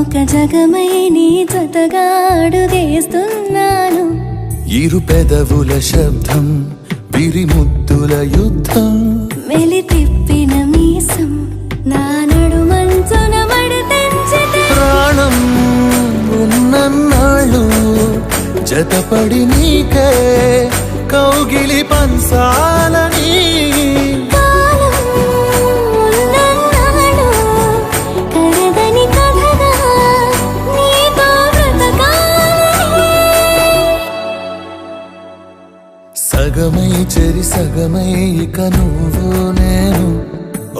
ఒక జగమై నీ జతగా అడుగేస్తున్నాను. ఇరు పెదవుల శబ్దం విరిముద్దుల యుద్ధం మెలి తిప్పిన మీసం నా నడుమంచున మడతెంచితే ప్రాణం ఉన్నన్నాళ్ళు జతపడి నీకే కౌగిలి పంచాలని సగమై చెరి సగమై ఇక నువ్వు నేను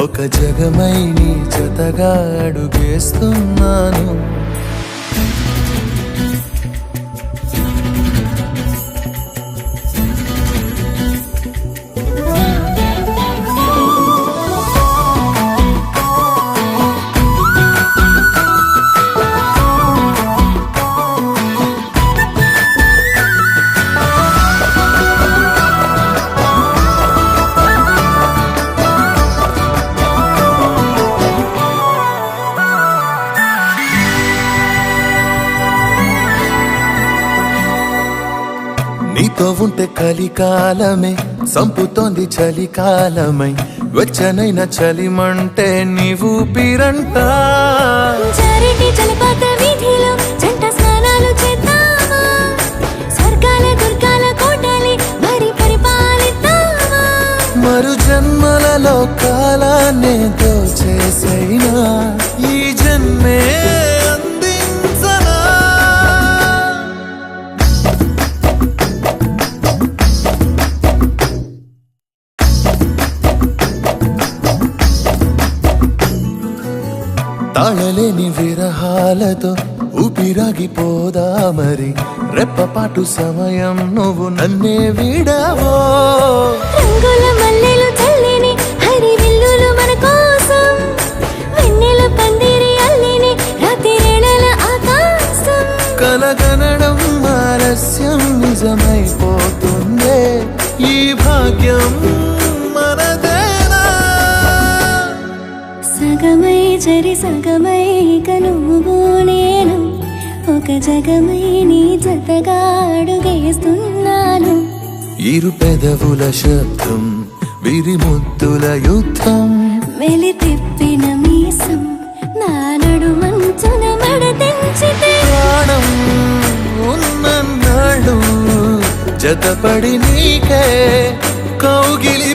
ఒక జగమై నీ జతగా అడుగేస్తున్నాను. నీతో ఉంటే కలికాలమే సంపుతోంది చలికాలమై వెచ్చనైన చలిమంటే నీవు పిరంట చారిటి జలపాత వీధిలో జంట స్నానాలు చేద్దామా స్వర్గాల దుర్గాల కోటలి మరి పరిపాలిద్దామా మరు జన్మలలో కాలాన్నే దోచేసైనా ఈ జన్మే తాళలేని విరహాలతో ఊపిరాగిపోదా మరి రెప్పపాటు సమయం నువ్వు నన్నే విడవో రంగుల మల్లెలు చల్లిని హరి విల్లులు మన కోసం వెన్నెల పందిరి అల్లిని రాత్రిరేళల ఆకాశం కలగనడం ఆలస్యం నిజమైపోతుందే ఈ భాగ్యం మనదేనా సగమై చెరి సగమై ఇక నువ్వు నేను ఒక జగమై నీ జతగా అడుగేస్తున్నాను. ఇరు పెదవుల శబ్దం విరిముద్దుల యుద్ధం మెలి తిప్పిన మీసం నా నడుమంచున మడతెంచితే ప్రాణం ఉన్నన్నాళ్ళు జతపడి నీకే కౌగిలి